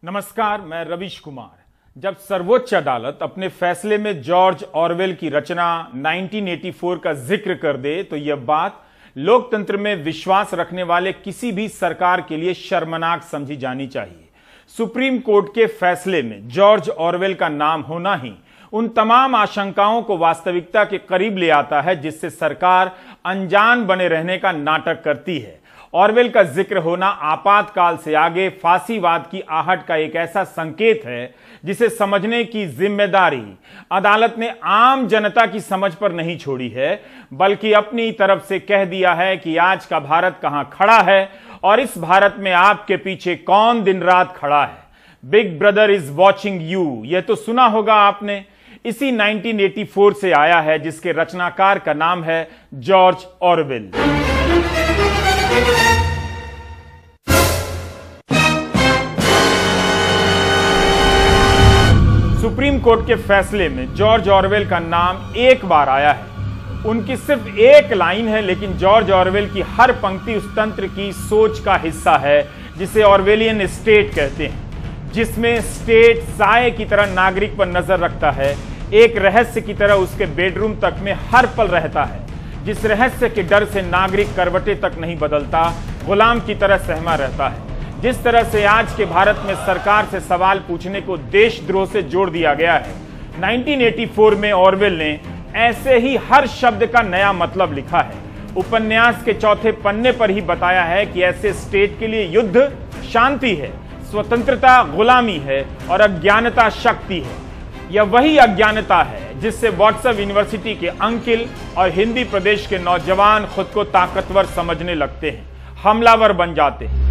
नमस्कार, मैं रविश कुमार। जब सर्वोच्च अदालत अपने फैसले में जॉर्ज ऑरवेल की रचना 1984 का जिक्र कर दे तो यह बात लोकतंत्र में विश्वास रखने वाले किसी भी सरकार के लिए शर्मनाक समझी जानी चाहिए। सुप्रीम कोर्ट के फैसले में जॉर्ज ऑरवेल का नाम होना ही उन तमाम आशंकाओं को वास्तविकता के करीब ले आता है जिससे सरकार अनजान बने रहने का नाटक करती है। ऑरवेल का जिक्र होना आपातकाल से आगे फांसीवाद की आहट का एक ऐसा संकेत है जिसे समझने की जिम्मेदारी अदालत ने आम जनता की समझ पर नहीं छोड़ी है, बल्कि अपनी तरफ से कह दिया है कि आज का भारत कहां खड़ा है और इस भारत में आपके पीछे कौन दिन रात खड़ा है। Big brother is watching you, यह तो सुना होगा आपने। इसी 1984 से आया है जिसके रचनाकार का नाम है जॉर्ज ऑरवेल। सुप्रीम कोर्ट के फैसले में जॉर्ज ऑरवेल का नाम एक बार आया है। उनकी सिर्फ एक लाइन है, लेकिन जॉर्ज ऑरवेल की हर पंक्ति उस तंत्र की सोच का हिस्सा है जिसे ऑरवेलियन स्टेट कहते हैं, जिसमें स्टेट साये की तरह नागरिक पर नजर रखता है, एक रहस्य की तरह उसके बेडरूम तक में हर पल रहता है, जिस रहस्य के डर से नागरिक करवटे तक नहीं बदलता, गुलाम की तरह सहमा रहता है। जिस तरह से आज के भारत में सरकार से सवाल पूछने को देशद्रोह से जोड़ दिया गया है, 1984 में ऑरवेल ने ऐसे ही हर शब्द का नया मतलब लिखा है। उपन्यास के चौथे पन्ने पर ही बताया है कि ऐसे स्टेट के लिए युद्ध शांति है, स्वतंत्रता गुलामी है और अज्ञानता शक्ति है। यह वही अज्ञानता है जिससे व्हाट्सएप यूनिवर्सिटी के अंकिल और हिंदी प्रदेश के नौजवान खुद को ताकतवर समझने लगते हैं, हमलावर बन जाते हैं।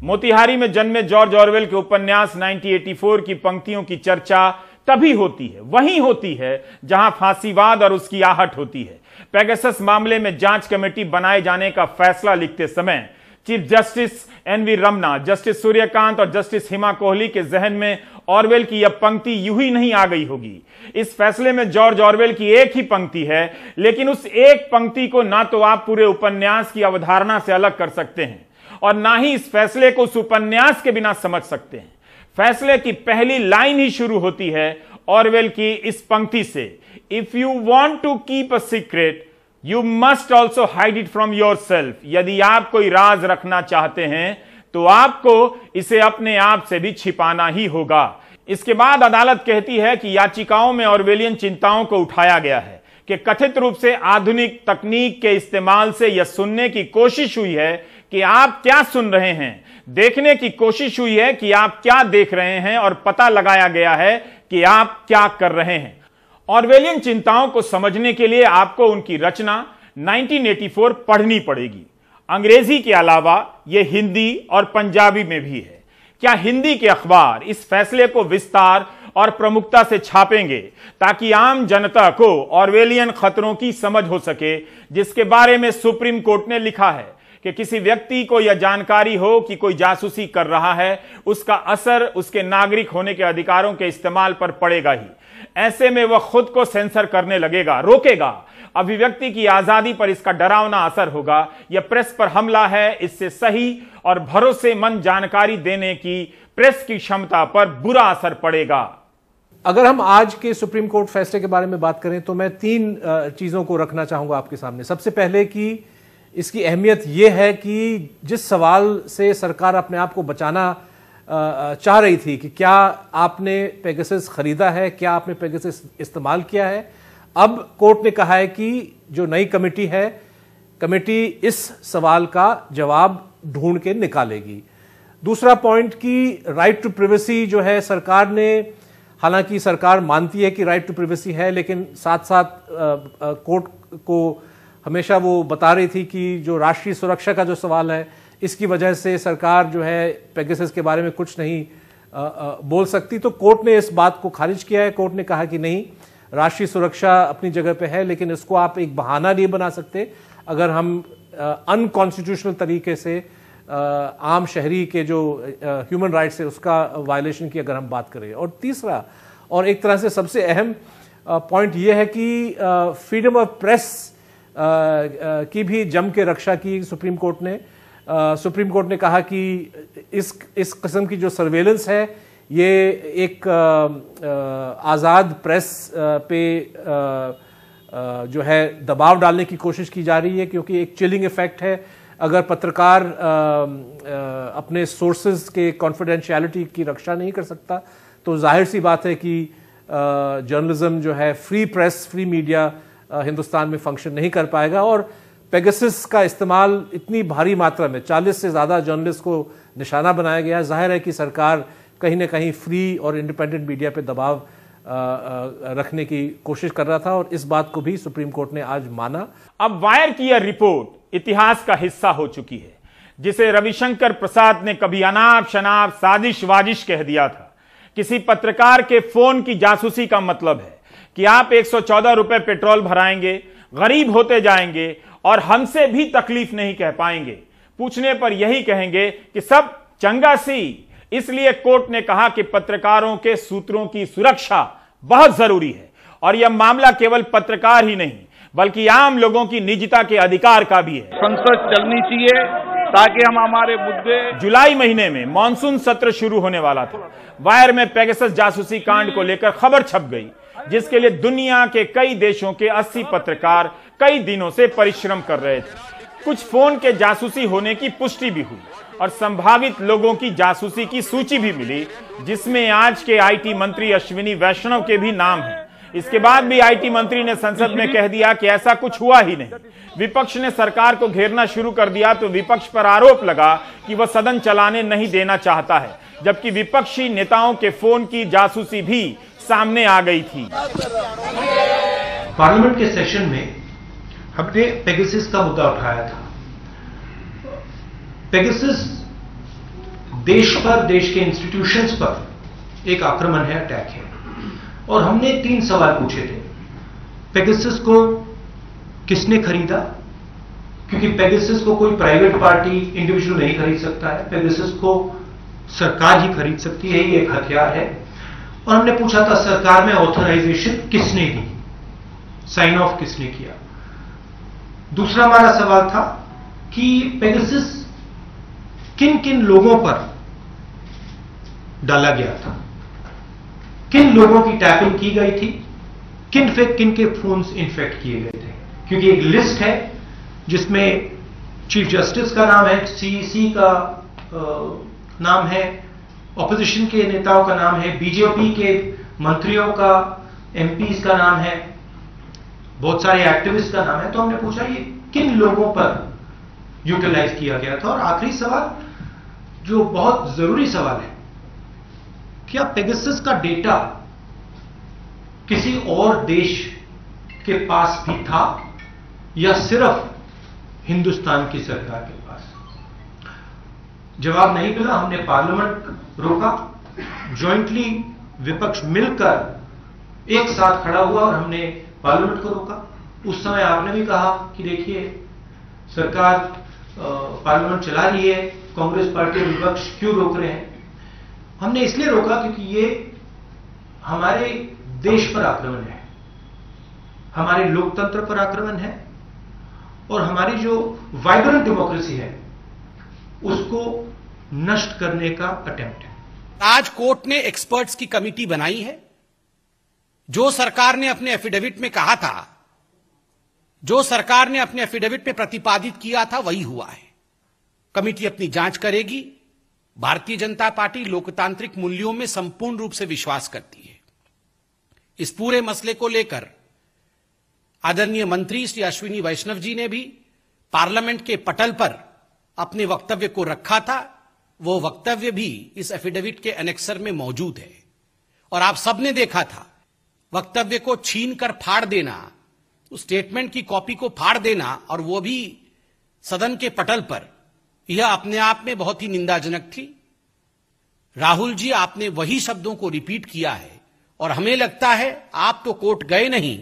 मोतिहारी में जन्मे जॉर्ज ऑरवेल के उपन्यास 1984 की पंक्तियों की चर्चा तभी होती है, वहीं होती है जहां फांसीवाद और उसकी आहट होती है। पेगासस मामले में जांच कमेटी बनाए जाने का फैसला लिखते समय chief justice NV Ramana, justice Surya Kant और जस्टिस हिमा कोहली के जहन में ऑरवेल की यह पंक्ति यूं ही नहीं आ गई होगी। इस फैसले में जॉर्ज ऑरवेल की एक ही पंक्ति है, लेकिन उस एक पंक्ति को ना तो आप पूरे उपन्यास की अवधारणा से अलग कर सकते हैं और ना ही इस फैसले को उस उपन्यास के बिना समझ सकते हैं। फैसले की पहली लाइन ही शुरू होती है ऑरवेल की इस पंक्ति से, if you want to keep a secret you must also hide it from yourself. यदि आप कोई राज रखना चाहते हैं तो आपको इसे अपने आप से भी छिपाना ही होगा। इसके बाद अदालत कहती है कि याचिकाओं में ऑरवेलियन चिंताओं को उठाया गया है कि कथित रूप से आधुनिक तकनीक के इस्तेमाल से यह सुनने की कोशिश हुई है कि आप क्या सुन रहे हैं, देखने की कोशिश हुई है कि आप क्या देख रहे हैं और पता लगाया गया है कि आप क्या कर रहे हैं। ऑरवेलियन चिंताओं को समझने के लिए आपको उनकी रचना 1984 पढ़नी पड़ेगी। अंग्रेजी के अलावा यह हिंदी और पंजाबी में भी है। क्या हिंदी के अखबार इस फैसले को विस्तार और प्रमुखता से छापेंगे ताकि आम जनता को ऑरवेलियन खतरों की समझ हो सके, जिसके बारे में सुप्रीम कोर्ट ने लिखा है कि किसी व्यक्ति को यह जानकारी हो कि कोई जासूसी कर रहा है, उसका असर उसके नागरिक होने के अधिकारों के इस्तेमाल पर पड़ेगा ही। ऐसे में वह खुद को सेंसर करने लगेगा, रोकेगा। अभिव्यक्ति की आजादी पर इसका डरावना असर होगा। यह प्रेस पर हमला है, इससे सही और भरोसेमंद जानकारी देने की प्रेस की क्षमता पर बुरा असर पड़ेगा। अगर हम आज के सुप्रीम कोर्ट फैसले के बारे में बात करें तो मैं तीन चीजों को रखना चाहूंगा आपके सामने। सबसे पहले कि इसकी अहमियत यह है कि जिस सवाल से सरकार अपने आप को बचाना चाह रही थी कि क्या आपने पेगासस खरीदा है, क्या आपने पेगासस इस्तेमाल किया है, अब कोर्ट ने कहा है कि जो नई कमेटी है, कमेटी इस सवाल का जवाब ढूंढ के निकालेगी। दूसरा पॉइंट कि राइट टू प्राइवेसी जो है, सरकार ने, हालांकि सरकार मानती है कि राइट टू प्राइवेसी है, लेकिन साथ साथ कोर्ट को हमेशा वो बता रही थी कि जो राष्ट्रीय सुरक्षा का जो सवाल है, इसकी वजह से सरकार जो है पेगासस के बारे में कुछ नहीं बोल सकती। तो कोर्ट ने इस बात को खारिज किया है। कोर्ट ने कहा कि नहीं, राष्ट्रीय सुरक्षा अपनी जगह पे है, लेकिन इसको आप एक बहाना नहीं बना सकते अगर हम अनकॉन्स्टिट्यूशनल तरीके से आम शहरी के जो ह्यूमन राइट्स है उसका वायलेशन की अगर हम बात करें। और तीसरा और एक तरह से सबसे अहम पॉइंट यह है कि फ्रीडम ऑफ प्रेस की भी जम के रक्षा की सुप्रीम कोर्ट ने। सुप्रीम कोर्ट ने कहा कि इस किस्म की जो सर्वेलेंस है ये एक आज़ाद प्रेस पे जो है दबाव डालने की कोशिश की जा रही है, क्योंकि एक चिलिंग इफेक्ट है। अगर पत्रकार अपने सोर्सेज के कॉन्फिडेंशियलिटी की रक्षा नहीं कर सकता तो जाहिर सी बात है कि जर्नलिज्म जो है, free press, free media Hindustan में फंक्शन नहीं कर पाएगा। और पेगासस का इस्तेमाल इतनी भारी मात्रा में 40 से ज़्यादा जर्नलिस्ट को निशाना बनाया गया है। जाहिर है कि सरकार कहीं ना कहीं फ्री और इंडिपेंडेंट मीडिया पे दबाव रखने की कोशिश कर रहा था, और इस बात को भी सुप्रीम कोर्ट ने आज माना। अब वायर की यह रिपोर्ट इतिहास का हिस्सा हो चुकी है, जिसे रविशंकर प्रसाद ने कभी अनाप शनाप साजिश वाजिश कह दिया था। किसी पत्रकार के फोन की जासूसी का मतलब है कि आप 114 रुपए पेट्रोल भराएंगे, गरीब होते जाएंगे और हमसे भी तकलीफ नहीं कह पाएंगे। पूछने पर यही कहेंगे कि सब चंगा सी। इसलिए कोर्ट ने कहा कि पत्रकारों के सूत्रों की सुरक्षा बहुत जरूरी है, और यह मामला केवल पत्रकार ही नहीं बल्कि आम लोगों की निजता के अधिकार का भी है। संसद चलनी चाहिए ताकि हम हमारे मुद्दे। जुलाई महीने में मॉनसून सत्र शुरू होने वाला था। वायर में पेगासस जासूसी कांड को लेकर खबर छप गई, जिसके लिए दुनिया के कई देशों के 80 पत्रकार कई दिनों से परिश्रम कर रहे थे। कुछ फोन के जासूसी होने की पुष्टि भी हुई और संभावित लोगों की जासूसी की सूची भी मिली, जिसमें आज के आईटी मंत्री अश्विनी वैष्णव के भी नाम हैं। इसके बाद भी आईटी मंत्री ने संसद में कह दिया कि ऐसा कुछ हुआ ही नहीं। विपक्ष ने सरकार को घेरना शुरू कर दिया तो विपक्ष पर आरोप लगा कि वह सदन चलाने नहीं देना चाहता है, जबकि विपक्षी नेताओं के फोन की जासूसी भी सामने आ गई थी। पार्लियामेंट के सेशन में हमने पेगासस का मुद्दा उठाया था। पेगासस देश पर, देश के इंस्टीट्यूशंस पर एक आक्रमण है, अटैक है, और हमने 3 सवाल पूछे थे। पेगासस को किसने खरीदा, क्योंकि पेगासस को कोई प्राइवेट पार्टी, इंडिविजुअल नहीं खरीद सकता है। पेगासस को सरकार ही खरीद सकती है, ये एक हथियार है। और हमने पूछा था सरकार में ऑथराइजेशन किसने दी, साइन ऑफ किसने किया। दूसरा हमारा सवाल था कि पेगासस किन किन लोगों पर डाला गया था, किन लोगों की टैपिंग की गई थी, किन के फोन्स इन्फेक्ट किए गए थे। क्योंकि एक लिस्ट है जिसमें चीफ जस्टिस का नाम है, सीईसी का नाम है, ऑपोजिशन के नेताओं का नाम है, बीजेपी के मंत्रियों का, एमपीज का नाम है, बहुत सारे एक्टिविस्ट का नाम है। तो हमने पूछा ये किन लोगों पर यूटिलाइज किया गया था। और आखिरी सवाल, जो बहुत जरूरी सवाल है, क्या पेगासस का डेटा किसी और देश के पास भी था या सिर्फ हिंदुस्तान की सरकार के पास? जवाब नहीं मिला। हमने पार्लियामेंट रोका, जॉइंटली विपक्ष मिलकर एक साथ खड़ा हुआ और हमने पार्लियामेंट को रोका। उस समय आपने भी कहा कि देखिए सरकार पार्लियामेंट चला रही है, कांग्रेस पार्टी और विपक्ष क्यों रोक रहे हैं। हमने इसलिए रोका क्योंकि ये हमारे देश पर आक्रमण है, हमारे लोकतंत्र पर आक्रमण है, और हमारी जो वाइब्रेंट डेमोक्रेसी है उसको नष्ट करने का अटेम्प्ट है। आज कोर्ट ने एक्सपर्ट्स की कमेटी बनाई है। जो सरकार ने अपने एफिडेविट में कहा था, जो सरकार ने अपने एफिडेविट में प्रतिपादित किया था, वही हुआ है। कमेटी अपनी जांच करेगी। भारतीय जनता पार्टी लोकतांत्रिक मूल्यों में संपूर्ण रूप से विश्वास करती है। इस पूरे मसले को लेकर आदरणीय मंत्री श्री अश्विनी वैष्णव जी ने भी पार्लियामेंट के पटल पर अपने वक्तव्य को रखा था। वो वक्तव्य भी इस एफिडेविट के एनेक्सर में मौजूद है, और आप सबने देखा था वक्तव्य को छीनकर फाड़ देना, उस स्टेटमेंट की कॉपी को फाड़ देना, और वो भी सदन के पटल पर, यह अपने आप में बहुत ही निंदाजनक थी। राहुल जी, आपने वही शब्दों को रिपीट किया है, और हमें लगता है आप तो कोर्ट गए नहीं,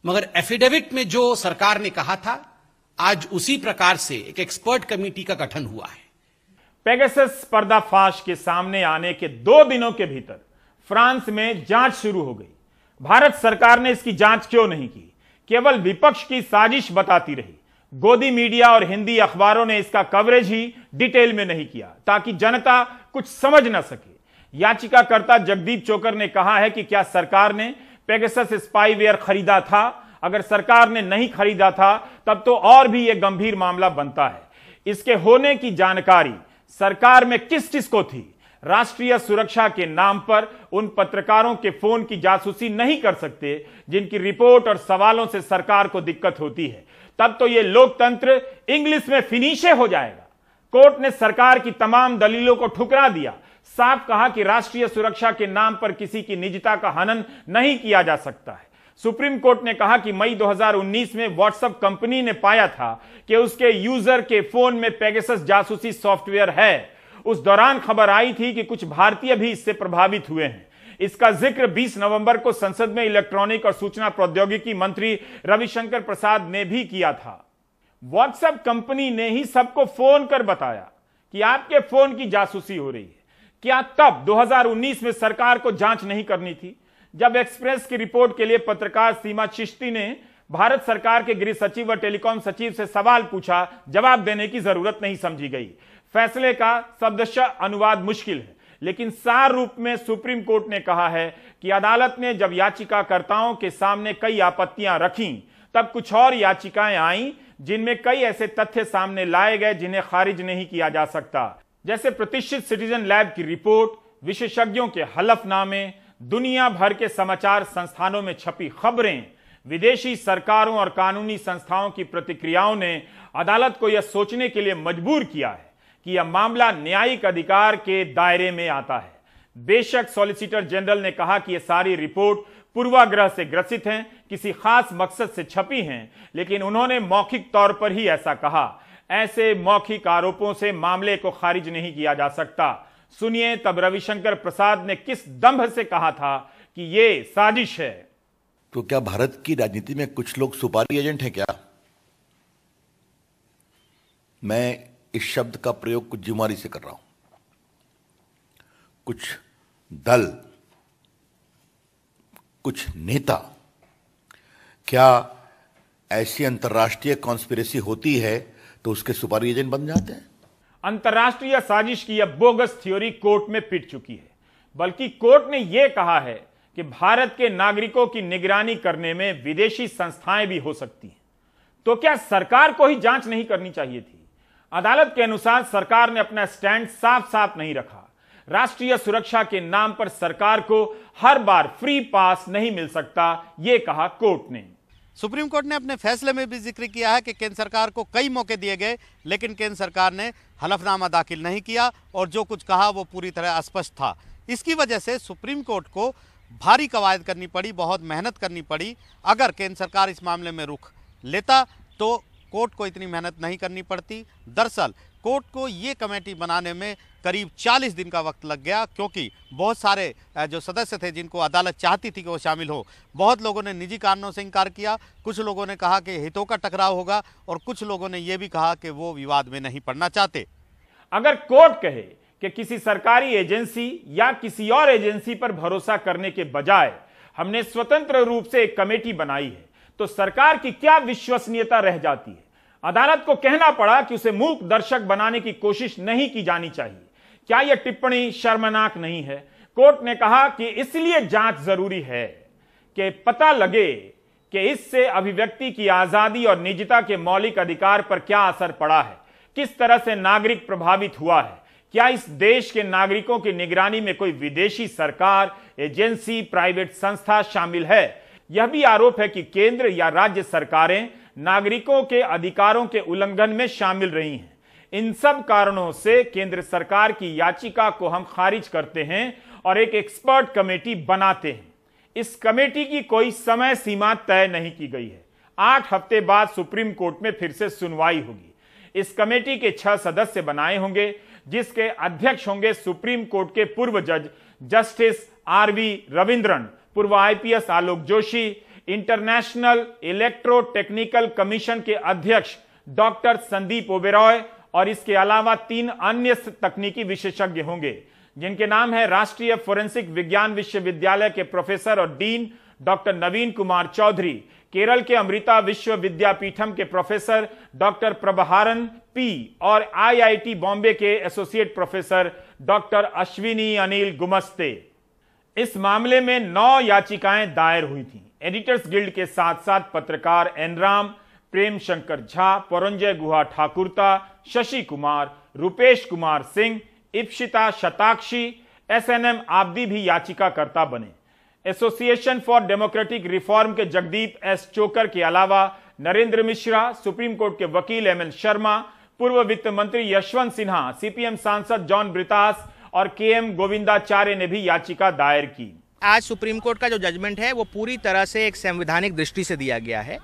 मगर एफिडेविट में जो सरकार ने कहा था, आज उसी प्रकार से एक एक्सपर्ट कमेटी का गठन हुआ है। पेगासस पर्दाफाश के सामने आने के 2 दिनों के भीतर फ्रांस में जांच शुरू हो गई। भारत सरकार ने इसकी जांच क्यों नहीं की, केवल विपक्ष की साजिश बताती रही। गोदी मीडिया और हिंदी अखबारों ने इसका कवरेज ही डिटेल में नहीं किया ताकि जनता कुछ समझ न सके। याचिकाकर्ता जगदीप चोकर ने कहा है कि क्या सरकार ने पेगासस स्पाईवेयर खरीदा था? अगर सरकार ने नहीं खरीदा था तब तो और भी यह गंभीर मामला बनता है। इसके होने की जानकारी सरकार में किस किस को थी? राष्ट्रीय सुरक्षा के नाम पर उन पत्रकारों के फोन की जासूसी नहीं कर सकते जिनकी रिपोर्ट और सवालों से सरकार को दिक्कत होती है। तब तो यह लोकतंत्र इंग्लिश में फिनिशे हो जाएगा। कोर्ट ने सरकार की तमाम दलीलों को ठुकरा दिया, साफ कहा कि राष्ट्रीय सुरक्षा के नाम पर किसी की निजता का हनन नहीं किया जा सकता है। सुप्रीम कोर्ट ने कहा कि मई 2019 में व्हाट्सएप कंपनी ने पाया था कि उसके यूजर के फोन में पेगासस जासूसी सॉफ्टवेयर है। उस दौरान खबर आई थी कि कुछ भारतीय भी इससे प्रभावित हुए हैं। इसका जिक्र 20 नवंबर को संसद में इलेक्ट्रॉनिक और सूचना प्रौद्योगिकी मंत्री रविशंकर प्रसाद ने भी किया था। व्हाट्सएप कंपनी ने ही सबको फोन कर बताया कि आपके फोन की जासूसी हो रही है। क्या तब 2019 में सरकार को जांच नहीं करनी थी? जब एक्सप्रेस की रिपोर्ट के लिए पत्रकार सीमा चिश्ती ने भारत सरकार के गृह सचिव व टेलीकॉम सचिव से सवाल पूछा, जवाब देने की जरूरत नहीं समझी गई। फैसले का शब्दशः अनुवाद मुश्किल है, लेकिन सार रूप में सुप्रीम कोर्ट ने कहा है कि अदालत ने जब याचिकाकर्ताओं के सामने कई आपत्तियां रखीं, तब कुछ और याचिकाएं आईं जिनमें कई ऐसे तथ्य सामने लाए गए जिन्हें खारिज नहीं किया जा सकता, जैसे प्रतिष्ठित सिटीजन लैब की रिपोर्ट, विशेषज्ञों के हलफनामे, दुनिया भर के समाचार संस्थानों में छपी खबरें, विदेशी सरकारों और कानूनी संस्थाओं की प्रतिक्रियाओं ने अदालत को यह सोचने के लिए मजबूर किया है कि यह मामला न्यायिक अधिकार के दायरे में आता है। बेशक सॉलिसिटर जनरल ने कहा कि यह सारी रिपोर्ट पूर्वाग्रह से ग्रसित हैं, किसी खास मकसद से छपी हैं, लेकिन उन्होंने मौखिक तौर पर ही ऐसा कहा। ऐसे मौखिक आरोपों से मामले को खारिज नहीं किया जा सकता। सुनिए तब रविशंकर प्रसाद ने किस दंभ से कहा था कि यह साजिश है। तो क्या भारत की राजनीति में कुछ लोग सुपारी एजेंट हैं क्या? मैं इस शब्द का प्रयोग कुछ जिम्मेदारी से कर रहा हूं। कुछ दल, कुछ नेता, क्या ऐसी अंतर्राष्ट्रीय कॉन्स्पिरेसी होती है तो उसके सुपारी एजेंट बन जाते हैं? अंतर्राष्ट्रीय साजिश की यह बोगस थ्योरी कोर्ट में पिट चुकी है। बल्कि कोर्ट ने यह कहा है कि भारत के नागरिकों की निगरानी करने में विदेशी संस्थाएं भी हो सकती हैं। तो क्या सरकार को ही जांच नहीं करनी चाहिए थी? अदालत के अनुसार सरकार ने अपना स्टैंड साफ साफ नहीं रखा। राष्ट्रीय सुरक्षा के नाम पर सरकार को हर बार फ्री पास नहीं मिल सकता, यह कहा कोर्ट ने। सुप्रीम कोर्ट ने अपने फैसले में भी जिक्र किया है कि केंद्र सरकार को कई मौके दिए गए, लेकिन केंद्र सरकार ने हलफनामा दाखिल नहीं किया और जो कुछ कहा वो पूरी तरह अस्पष्ट था। इसकी वजह से सुप्रीम कोर्ट को भारी कवायद करनी पड़ी, बहुत मेहनत करनी पड़ी। अगर केंद्र सरकार इस मामले में रुख लेता तो कोर्ट को इतनी मेहनत नहीं करनी पड़ती। दरअसल कोर्ट को ये कमेटी बनाने में करीब 40 दिन का वक्त लग गया, क्योंकि बहुत सारे जो सदस्य थे जिनको अदालत चाहती थी कि वो शामिल हो, बहुत लोगों ने निजी कारणों से इनकार किया। कुछ लोगों ने कहा कि हितों का टकराव होगा और कुछ लोगों ने यह भी कहा कि वो विवाद में नहीं पड़ना चाहते। अगर कोर्ट कहे कि किसी सरकारी एजेंसी या किसी और एजेंसी पर भरोसा करने के बजाय हमने स्वतंत्र रूप से एक कमेटी बनाई है, तो सरकार की क्या विश्वसनीयता रह जाती है? अदालत को कहना पड़ा कि उसे मूक दर्शक बनाने की कोशिश नहीं की जानी चाहिए। क्या यह टिप्पणी शर्मनाक नहीं है? कोर्ट ने कहा कि इसलिए जांच जरूरी है कि पता लगे कि इससे अभिव्यक्ति की आजादी और निजता के मौलिक अधिकार पर क्या असर पड़ा है, किस तरह से नागरिक प्रभावित हुआ है। क्या इस देश के नागरिकों की निगरानी में कोई विदेशी सरकार, एजेंसी, प्राइवेट संस्था शामिल है? यह भी आरोप है कि केंद्र या राज्य सरकारें नागरिकों के अधिकारों के उल्लंघन में शामिल रही हैं। इन सब कारणों से केंद्र सरकार की याचिका को हम खारिज करते हैं और एक एक्सपर्ट कमेटी बनाते हैं। इस कमेटी की कोई समय सीमा तय नहीं की गई है। 8 हफ्ते बाद सुप्रीम कोर्ट में फिर से सुनवाई होगी। इस कमेटी के 6 सदस्य बनाए होंगे, जिसके अध्यक्ष होंगे सुप्रीम कोर्ट के पूर्व जज जस्टिस RV रविंद्रन, पूर्व IPS Alok Joshi, international electrotechnical commission के अध्यक्ष डॉक्टर संदीप ओबेरॉय और इसके अलावा 3 अन्य तकनीकी विशेषज्ञ होंगे, जिनके नाम है राष्ट्रीय फोरेंसिक विज्ञान विश्वविद्यालय के प्रोफेसर और डीन डॉक्टर नवीन कुमार चौधरी, केरल के अमृता विश्वविद्यापीठम के प्रोफेसर डॉक्टर प्रभारन पी और आईआईटी बॉम्बे के associate professor doctor Ashwini Anil Gumaste. इस मामले में 9 याचिकाएं दायर हुई थीं। एडिटर्स गिल्ड के साथ साथ पत्रकार एनराम, प्रेम शंकर झा, परंजय गुहा ठाकुरता, शशि कुमार, रुपेश कुमार सिंह, इप्सिता शताक्षी, एसएनएम आब्दी भी याचिकाकर्ता बने। एसोसिएशन फॉर डेमोक्रेटिक रिफॉर्म के जगदीप एस चोकर के अलावा नरेंद्र मिश्रा, सुप्रीम कोर्ट के वकील एमएल शर्मा, पूर्व वित्त मंत्री यशवंत सिन्हा, सीपीएम सांसद जॉन ब्रितास और केएम गोविंदाचार्य ने भी याचिका दायर की। आज सुप्रीम कोर्ट का जो जजमेंट है वो पूरी तरह से एक संवैधानिक दृष्टि से दिया गया है।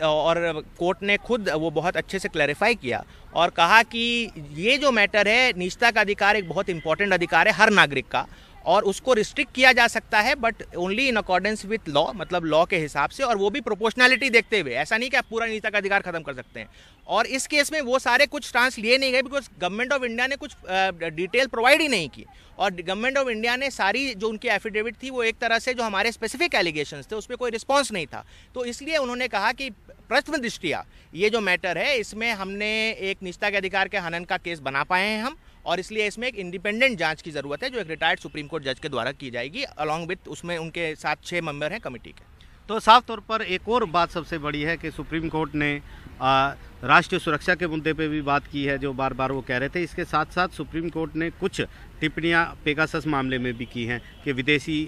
और कोर्ट ने खुद वो बहुत अच्छे से क्लैरिफाई किया और कहा कि ये जो मैटर है, निजता का अधिकार एक बहुत इंपॉर्टेंट अधिकार है हर नागरिक का, और उसको रिस्ट्रिक्ट किया जा सकता है but only in accordance with law, मतलब लॉ के हिसाब से, और वो भी प्रोपोर्शनैलिटी देखते हुए। ऐसा नहीं कि आप पूरा निजता का अधिकार खत्म कर सकते हैं। और इस केस में वो सारे कुछ स्टांस लिए नहीं गए बिकॉज गवर्नमेंट ऑफ इंडिया ने कुछ डिटेल प्रोवाइड ही नहीं की, और गवर्नमेंट ऑफ इंडिया ने सारी जो उनकी एफिडेविट थी वो एक तरह से जो हमारे स्पेसिफिक एलिगेशंस थे उस पर कोई रिस्पॉन्स नहीं था। तो इसलिए उन्होंने कहा कि प्रथम दृष्टिया ये जो मैटर है इसमें हमने एक निजता के अधिकार के हनन का केस बना पाए हैं हम, और इसलिए इसमें एक इंडिपेंडेंट जांच की जरूरत है जो एक रिटायर्ड सुप्रीम कोर्ट जज के द्वारा की जाएगी, अलॉन्ग विथ उसमें उनके साथ 6 मेंबर हैं कमेटी के। तो साफ तौर पर एक और बात सबसे बड़ी है कि सुप्रीम कोर्ट ने राष्ट्रीय सुरक्षा के मुद्दे पे भी बात की है जो बार बार वो कह रहे थे। इसके साथ साथ सुप्रीम कोर्ट ने कुछ टिप्पणियां पेगासस मामले में भी की हैं कि विदेशी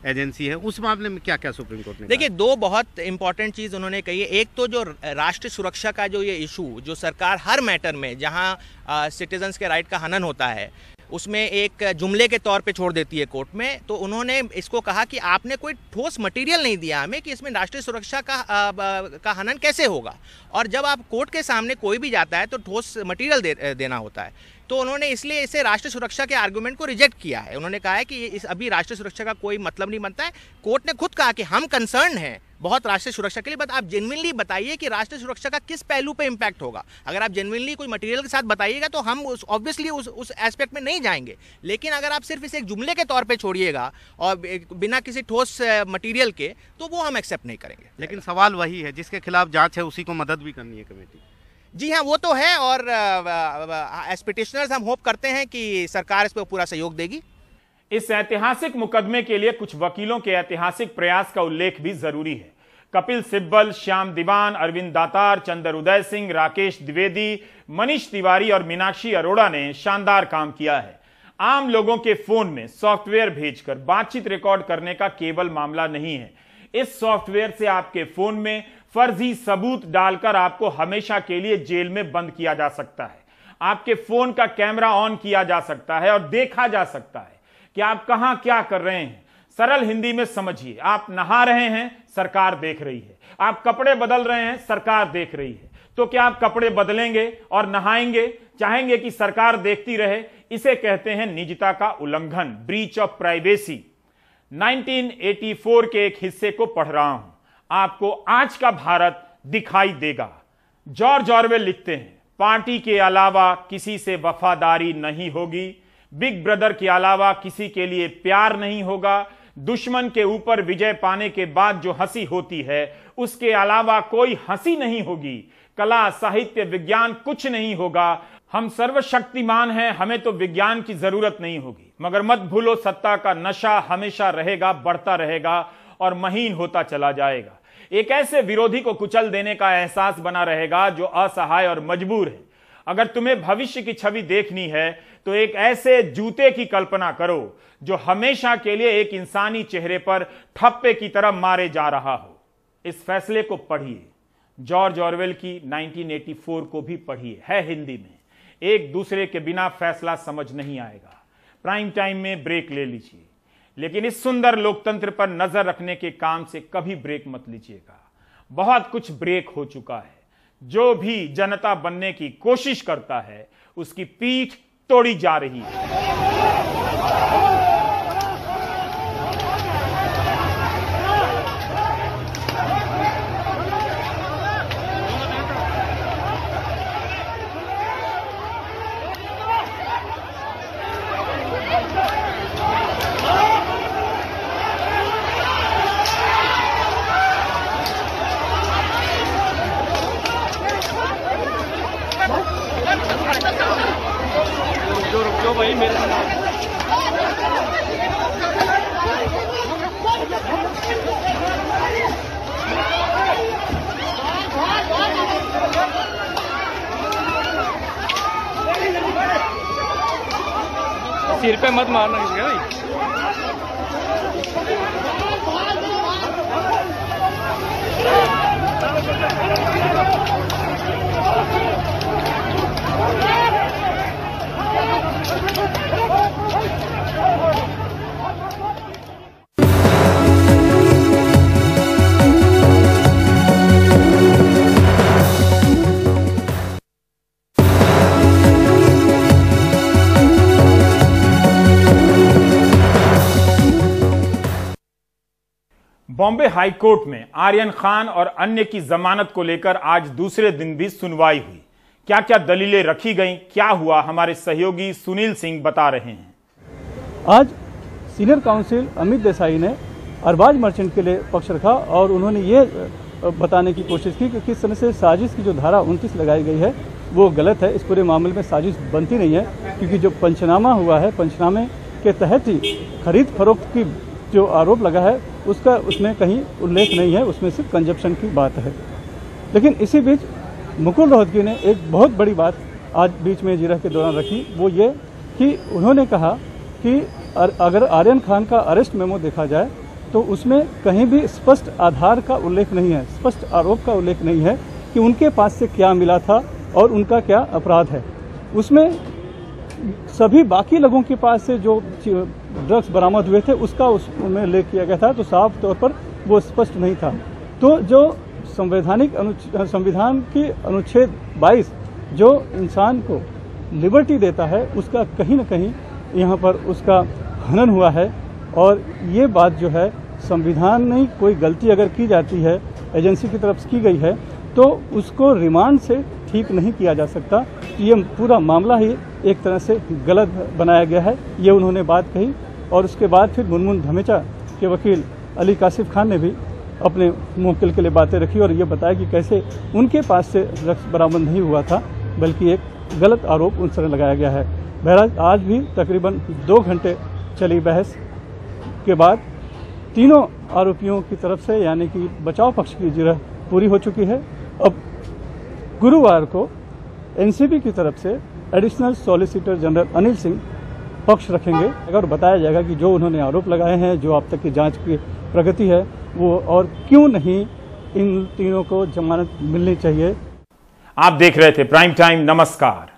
एजेंसी है। उस मामले में क्या क्या सुप्रीम कोर्ट ने देखिए, 2 बहुत इंपॉर्टेंट चीज़ उन्होंने कही है। एक तो जो राष्ट्रीय सुरक्षा का जो ये इशू, जो सरकार हर मैटर में जहां सिटीजन्स के राइट का हनन होता है उसमें एक जुमले के तौर पे छोड़ देती है कोर्ट में, तो उन्होंने इसको कहा कि आपने कोई ठोस मटेरियल नहीं दिया हमें कि इसमें राष्ट्रीय सुरक्षा का हनन कैसे होगा, और जब आप कोर्ट के सामने कोई भी जाता है तो ठोस मटेरियल देना होता है। तो उन्होंने इसलिए इसे राष्ट्रीय सुरक्षा के आर्गुमेंट को रिजेक्ट किया है। उन्होंने कहा है कि अभी राष्ट्रीय सुरक्षा का कोई मतलब नहीं बनता है। कोर्ट ने खुद कहा कि हम कंसर्न हैं बहुत राष्ट्रीय सुरक्षा के लिए, बट आप जेन्युइनली बताइए कि राष्ट्रीय सुरक्षा का किस पहलू पे इम्पैक्ट होगा। अगर आप जेन्युइनली कोई मटेरियल के साथ बताइएगा तो हम ऑब्वियसली उस एस्पेक्ट में नहीं जाएंगे, लेकिन अगर आप सिर्फ इसे एक जुमले के तौर पे छोड़िएगा और बिना किसी ठोस मटेरियल के, तो वो हम एक्सेप्ट नहीं करेंगे। लेकिन सवाल वही है जिसके खिलाफ जांच है उसी को मदद भी करनी है कमेटी। जी हाँ, वो तो है, और एज पिटिशनर्स हम होप करते हैं कि सरकार इस पर पूरा सहयोग देगी। इस ऐतिहासिक मुकदमे के लिए कुछ वकीलों के ऐतिहासिक प्रयास का उल्लेख भी जरूरी है। कपिल सिब्बल, श्याम दीवान, अरविंद दातार, चंदर उदय सिंह, राकेश द्विवेदी, मनीष तिवारी और मीनाक्षी अरोड़ा ने शानदार काम किया है। आम लोगों के फोन में सॉफ्टवेयर भेजकर बातचीत रिकॉर्ड करने का केवल मामला नहीं है। इस सॉफ्टवेयर से आपके फोन में फर्जी सबूत डालकर आपको हमेशा के लिए जेल में बंद किया जा सकता है। आपके फोन का कैमरा ऑन किया जा सकता है और देखा जा सकता है कि आप कहां क्या कर रहे हैं। सरल हिंदी में समझिए, आप नहा रहे हैं, सरकार देख रही है। आप कपड़े बदल रहे हैं, सरकार देख रही है। तो क्या आप कपड़े बदलेंगे और नहाएंगे? चाहेंगे कि सरकार देखती रहे? इसे कहते हैं निजता का उल्लंघन, ब्रीच ऑफ प्राइवेसी। 1984 के एक हिस्से को पढ़ रहा हूं, आपको आज का भारत दिखाई देगा। जॉर्ज ऑरवेल लिखते हैं, पार्टी के अलावा किसी से वफादारी नहीं होगी, बिग ब्रदर के अलावा किसी के लिए प्यार नहीं होगा, दुश्मन के ऊपर विजय पाने के बाद जो हंसी होती है उसके अलावा कोई हंसी नहीं होगी, कला साहित्य विज्ञान कुछ नहीं होगा, हम सर्वशक्तिमान हैं, हमें तो विज्ञान की जरूरत नहीं होगी। मगर मत भूलो, सत्ता का नशा हमेशा रहेगा, बढ़ता रहेगा और महीन होता चला जाएगा। एक ऐसे विरोधी को कुचल देने का एहसास बना रहेगा जो असहाय और मजबूर है। अगर तुम्हें भविष्य की छवि देखनी है तो एक ऐसे जूते की कल्पना करो जो हमेशा के लिए एक इंसानी चेहरे पर ठप्पे की तरह मारे जा रहा हो। इस फैसले को पढ़िए, जॉर्ज ऑरवेल की 1984 को भी पढ़िए, है हिंदी में। एक दूसरे के बिना फैसला समझ नहीं आएगा। प्राइम टाइम में ब्रेक ले लीजिए, लेकिन इस सुंदर लोकतंत्र पर नजर रखने के काम से कभी ब्रेक मत लीजिएगा। बहुत कुछ ब्रेक हो चुका है। जो भी जनता बनने की कोशिश करता है उसकी पीठ तोड़ी जा रही है। सिर पे मत मारना किसी भाई। बॉम्बे हाईकोर्ट में आर्यन खान और अन्य की जमानत को लेकर आज दूसरे दिन भी सुनवाई हुई। क्या क्या दलीलें रखी गईं, क्या हुआ, हमारे सहयोगी सुनील सिंह बता रहे हैं। आज सीनियर काउंसिल अमित देसाई ने अरबाज मर्चेंट के लिए पक्ष रखा और उन्होंने ये बताने की कोशिश की कि किस तरह से साजिश की जो धारा 29 लगाई गई है वो गलत है। इस पूरे मामले में साजिश बनती नहीं है, क्योंकि जो पंचनामा हुआ है, पंचनामे के तहत ही खरीद फरोख्त की जो आरोप लगा है उसमें कहीं उल्लेख नहीं है, उसमें सिर्फ कंजप्शन की बात है। लेकिन इसी बीच मुकुल रोहतगी ने एक बहुत बड़ी बात आज बीच में जिरह के दौरान रखी, वो ये कि उन्होंने कहा कि अगर आर्यन खान का अरेस्ट मेमो देखा जाए तो उसमें कहीं भी स्पष्ट आधार का उल्लेख नहीं है, स्पष्ट आरोप का उल्लेख नहीं है कि उनके पास से क्या मिला था और उनका क्या अपराध है। उसमें सभी बाकी लोगों के पास से जो ड्रग्स बरामद हुए थे उसका उसमें उल्लेख किया गया था, तो साफ तौर पर वो स्पष्ट नहीं था। तो जो संविधान की अनुच्छेद 22 जो इंसान को लिबर्टी देता है उसका कहीं ना कहीं यहाँ पर उसका हनन हुआ है। और ये बात जो है, संविधान में कोई गलती अगर की जाती है, एजेंसी की तरफ से की गई है, तो उसको रिमांड से ठीक नहीं किया जा सकता। ये पूरा मामला ही एक तरह से गलत बनाया गया है, ये उन्होंने बात कही। और उसके बाद फिर मुनमुन धमेचा के वकील अली कासिफ खान ने भी अपने मुवक्किल के लिए बातें रखी और ये बताया कि कैसे उनके पास से ड्रग्स बरामद नहीं हुआ था, बल्कि एक गलत आरोप उन पर लगाया गया है। बहरहाल आज भी तकरीबन 2 घंटे चली बहस के बाद तीनों आरोपियों की तरफ से यानी कि बचाव पक्ष की जिरह पूरी हो चुकी है। अब गुरुवार को एनसीबी की तरफ से additional solicitor general Anil Singh पक्ष रखेंगे और बताया जाएगा कि जो उन्होंने आरोप लगाए हैं, जो अब तक की जांच की प्रगति है वो, और क्यों नहीं इन तीनों को जमानत मिलनी चाहिए। आप देख रहे थे प्राइम टाइम। नमस्कार।